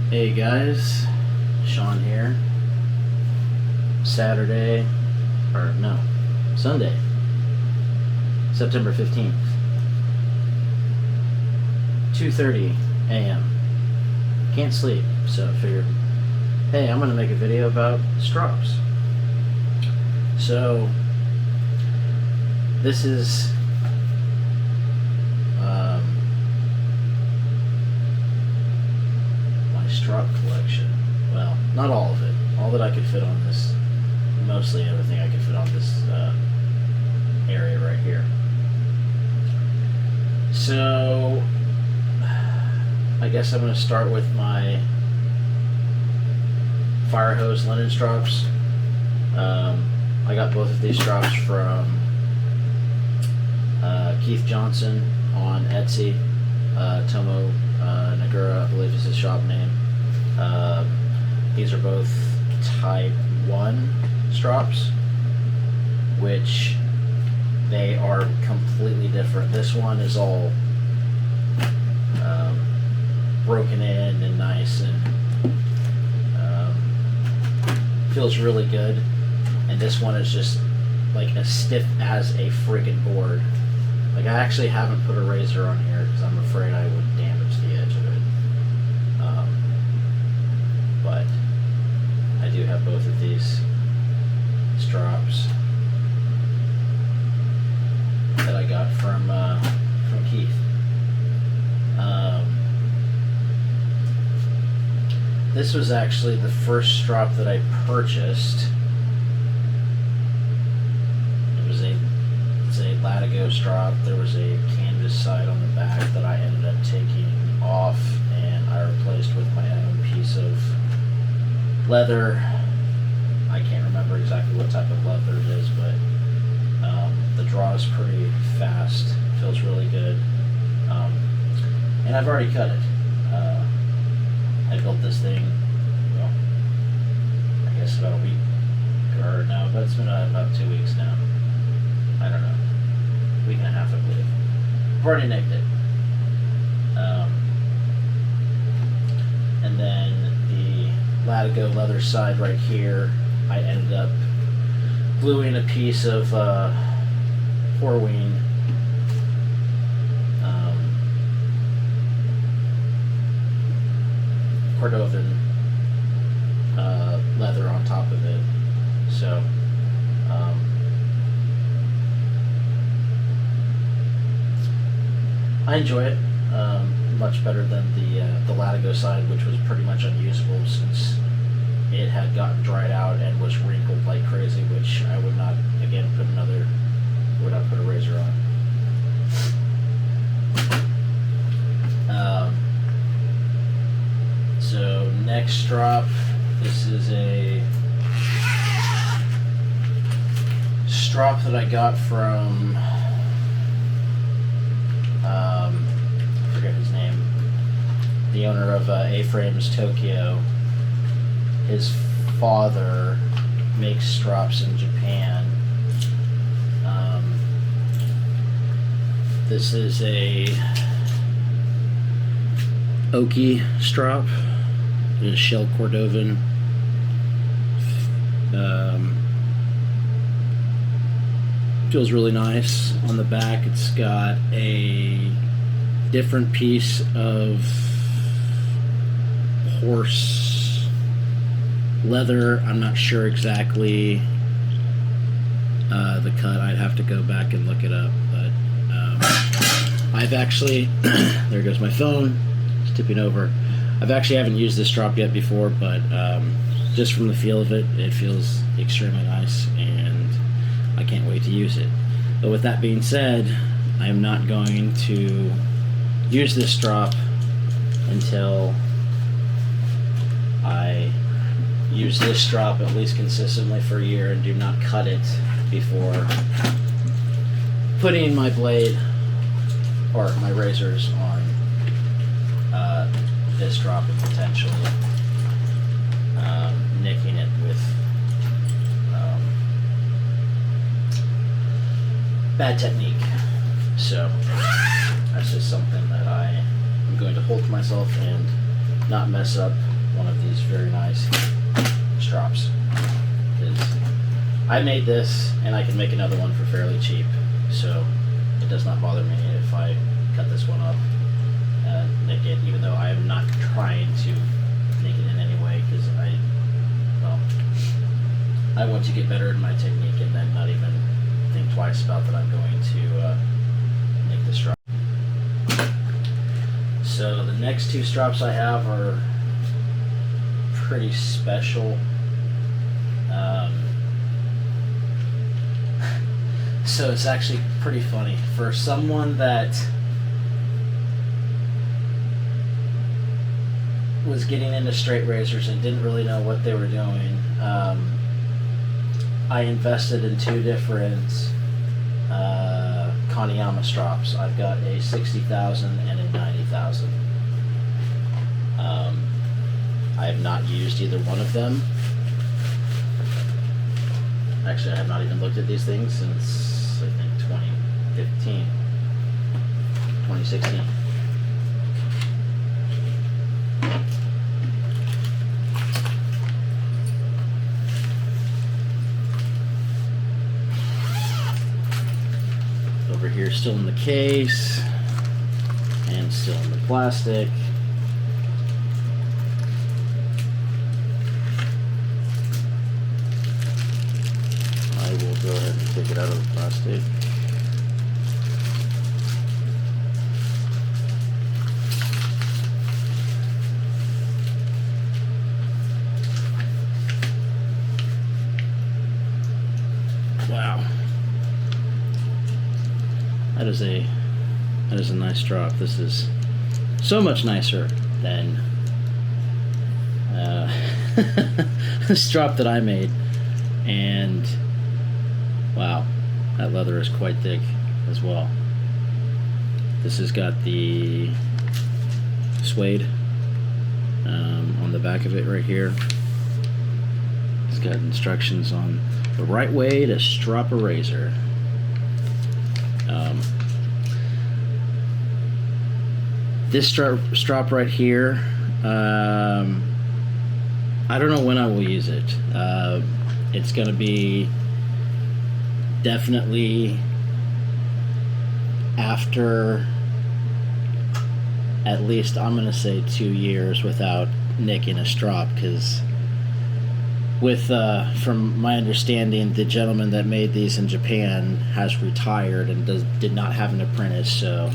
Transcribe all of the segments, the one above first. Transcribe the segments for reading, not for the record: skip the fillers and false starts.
Hey guys, Sean here. Sunday, September 15th, 2:30 a.m. Can't sleep, so I figured, hey, I'm gonna make a video about strops. So, this is my Strop collection. Well, not all of it. All that I could fit on this, mostly everything I could fit on this area right here. So, I guess I'm going to start with my fire hose linen strops. I got both of these strops from Keith Johnson on Etsy. Tomo Nagura, I believe is his shop name. These are both type 1 strops, which they are completely different. This one is all broken in and nice and feels really good, and this one is just like as stiff as a friggin' board. Like, I actually haven't put a razor on here because I'm afraid I would damage the edge of it, but I do have both of these strops that I got from Keith. This was actually the first strop that I purchased. It's a Latigo strop. There was a canvas side on the back that I ended up taking off, and I replaced with my own piece of leather. I can't remember exactly what type of leather it is, but the draw is pretty fast, feels really good, and I've already cut it. I built this thing, well, I guess about a week, or no, but it's been about 2 weeks now. I don't know, week and a half, I believe. I've already nicked it. And then the Latigo leather side right here, I ended up gluing a piece of Horween Cordovan leather on top of it. So I enjoy it much better than the Latigo side, which was pretty much unusable since it had gotten dried out and was wrinkled like crazy, which I would not, again, put a razor on. So next strop, this is a strop that I got from I forget his name, the owner of A-Frames Tokyo. His father makes strops in Japan. This is a oaky strop. It is shell Cordovan. Feels really nice. On the back, it's got a different piece of horse leather. I'm not sure exactly the cut. I'd have to go back and look it up, but I've actually there goes my phone, it's tipping over. I've actually haven't used this strop yet before, but just from the feel of it, it feels extremely nice, and I can't wait to use it. But with that being said, I'm not going to use this strop until I use this strop at least consistently for a year and do not cut it before putting my blade or my razors on this strop and potentially nicking it with bad technique. So that's just something that I am going to hold to myself and not mess up one of these very nice strops. Because I made this and I can make another one for fairly cheap, so it does not bother me if I cut this one up and nick it, even though I am not trying to nick it in any way, because I want to get better at my technique and then not even think twice about that I'm going to nick the strop. So the next two strops I have are pretty special. So it's actually pretty funny for someone that was getting into straight razors and didn't really know what they were doing. I invested in two different Kaniyama strops. I've got a 60,000 and a 90,000. I have not used either one of them. Actually, I have not even looked at these things since, I think, 2015, 2016. Over here, still in the case, and still in the plastic. I will go ahead and take it out of the plastic. Wow. That is a nice drop. This is so much nicer than this drop that I made, and wow, that leather is quite thick as well. This has got the suede on the back of it right here. It's got instructions on the right way to strop a razor. This strop right here, I don't know when I will use it. It's going to be definitely after at least, I'm going to say, 2 years without nicking a strop, because with from my understanding, the gentleman that made these in Japan has retired and did not have an apprentice, so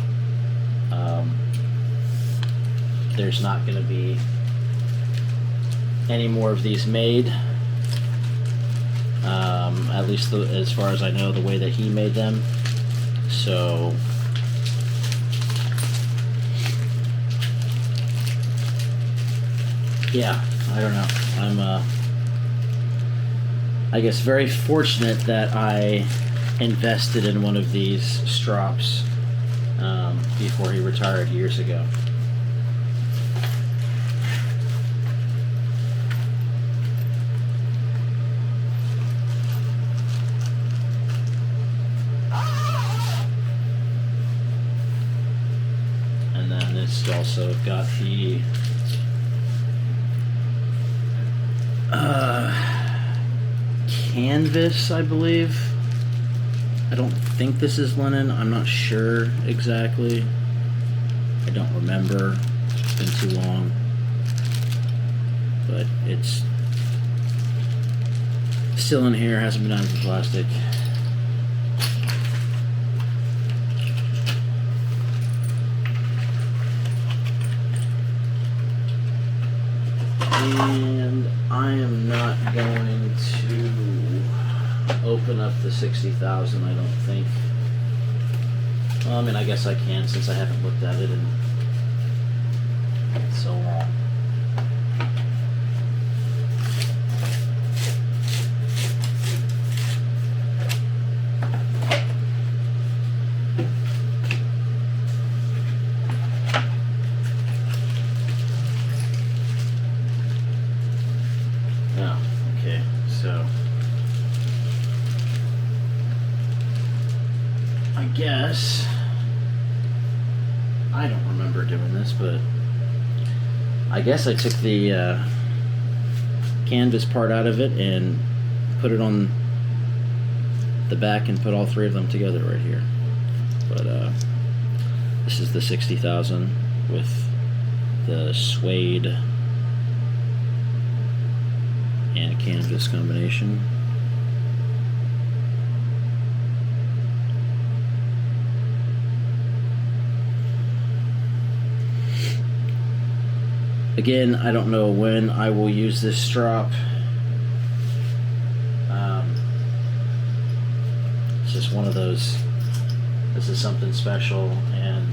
there's not going to be any more of these made, at least as far as I know, the way that he made them. So yeah, I don't know. I'm I guess very fortunate that I invested in one of these strops before he retired years ago. And then it's also got the canvas, I believe. I don't think this is linen. I'm not sure exactly. I don't remember. It's been too long. But it's still in here. Hasn't been out of the plastic. And I am not going to open up the 60,000, I don't think. Well, I mean, I guess I can, since I haven't looked at it in so long. So I guess I don't remember doing this, but I guess I took the canvas part out of it and put it on the back and put all three of them together right here. But this is the 60,000 with the suede and canvas combination. Again, I don't know when I will use this strop. It's just one of those, this is something special, and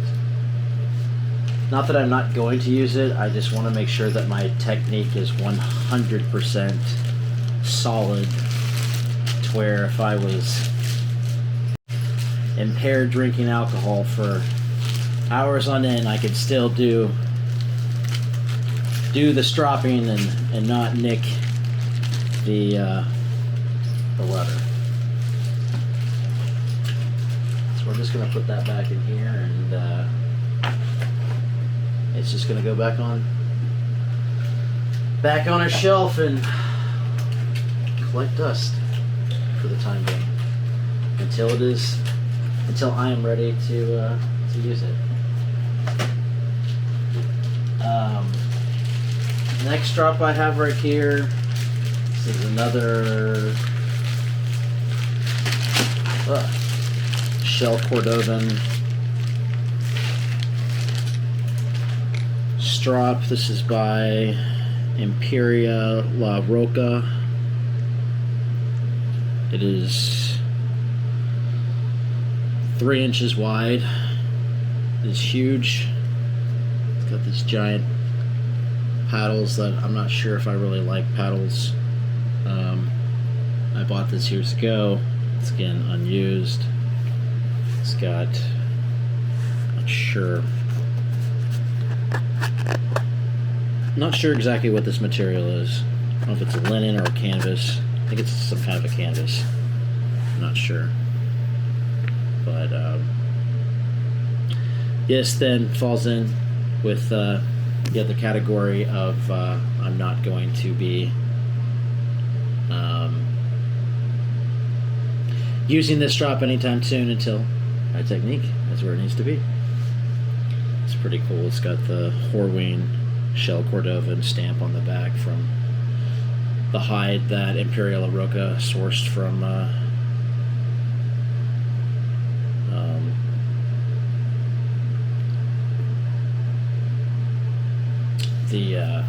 not that I'm not going to use it, I just want to make sure that my technique is 100% solid, to where if I was impaired drinking alcohol for hours on end, I could still do the stropping and not nick the leather. So we're just gonna put that back in here, and it's just gonna go back on a shelf and collect dust for the time being until I am ready to use it. Next drop I have right here, this is another shell Cordovan strop. This is by Imperia La Roca. It is 3 inches wide. It's huge. It's got these giant paddles that I'm not sure if I really like paddles. I bought this years ago. It's again unused. It's got, not sure exactly what this material is. I don't know if it's a linen or a canvas. I think it's some kind of a canvas. I'm not sure. But this then falls in with the other category of I'm not going to be using this strop anytime soon until my technique is where it needs to be. It's pretty cool. It's got the Horween shell Cordovan stamp on the back from the hide that Imperial La Roca sourced from the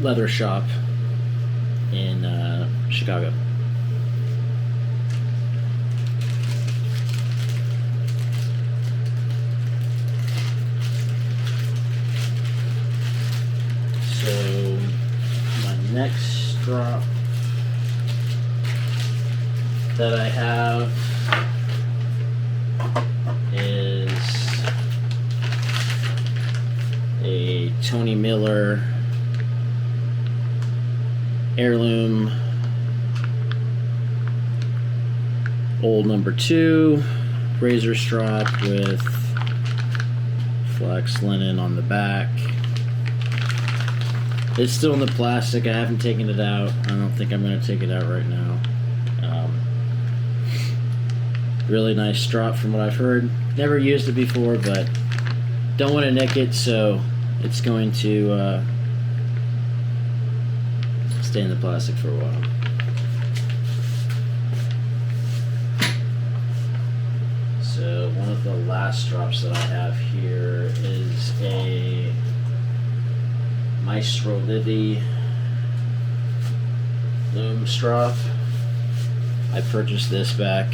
leather shop in Chicago. So my next strop that I have is a Tony Miller heirloom old #2 razor strop with flex linen on the back. It's still in the plastic. I haven't taken it out. I don't think I'm going to take it out right now. Really nice strop from what I've heard. Never used it before, but don't want to nick it, so it's going to stay in the plastic for a while. So one of the last strops that I have here is a Maestro Livy loom strop. I purchased this back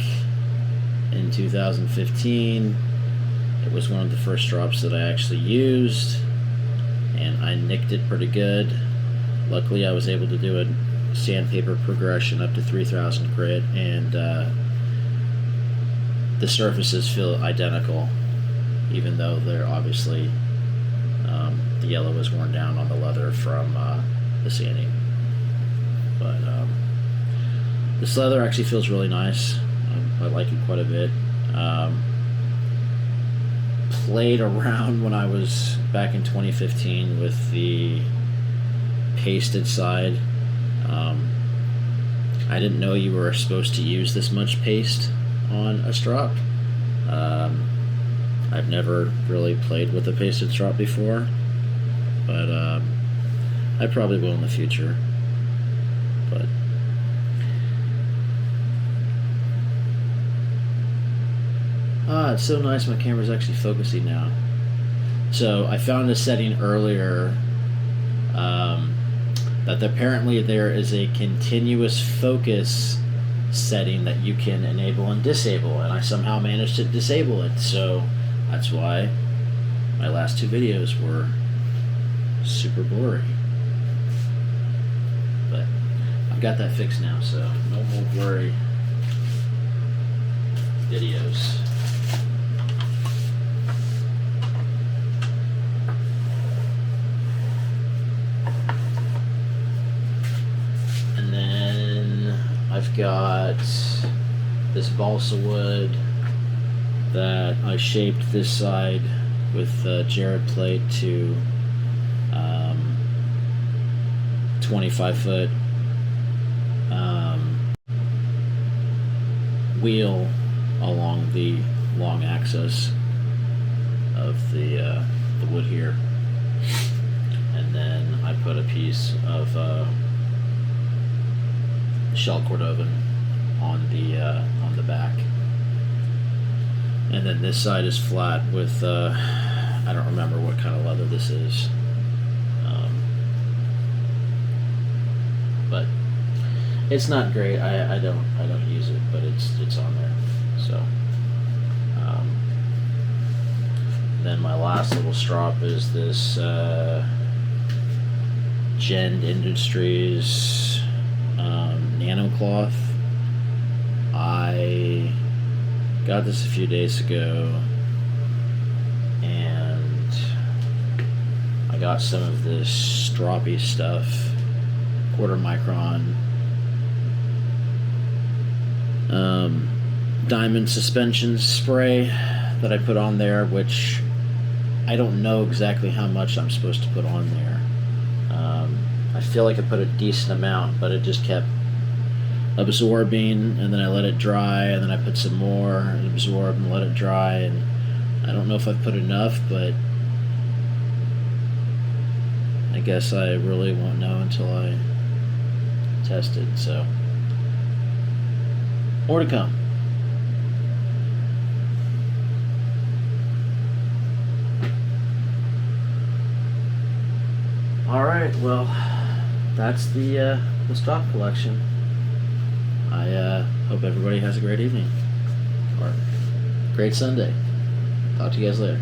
in 2015. It was one of the first strops that I actually used, and I nicked it pretty good. Luckily I was able to do a sandpaper progression up to 3000 grit, and the surfaces feel identical, even though they're obviously the yellow was worn down on the leather from the sanding. But this leather actually feels really nice. I like it quite a bit. Played around when I was back in 2015 with the pasted side. I didn't know you were supposed to use this much paste on a strop. I've never really played with a pasted strop before, but I probably will in the future. But it's so nice my camera's actually focusing now. So I found a setting earlier that apparently there is a continuous focus setting that you can enable and disable, and I somehow managed to disable it, so that's why my last two videos were super blurry. But I've got that fixed now, so no more blurry videos. And then I've got this balsa wood that I shaped this side with Jared plate to 25 foot wheel along the long axis of the wood here, and then I put a piece of shell cord oven on the back, and then this side is flat with I don't remember what kind of leather this is, but it's not great. I don't use it, but it's on there. So then my last little strop is this Gen Industries nano cloth. I got this a few days ago, and I got some of this stroppy stuff, quarter micron diamond suspension spray that I put on there, which I don't know exactly how much I'm supposed to put on there. I feel like I put a decent amount, but it just kept absorbing, and then I let it dry, and then I put some more and absorb and let it dry, and I don't know if I've put enough, but I guess I really won't know until I test it. So more to come. Alright, well, that's the Strop Collection. I hope everybody has a great evening, or great Sunday. Talk to you guys later.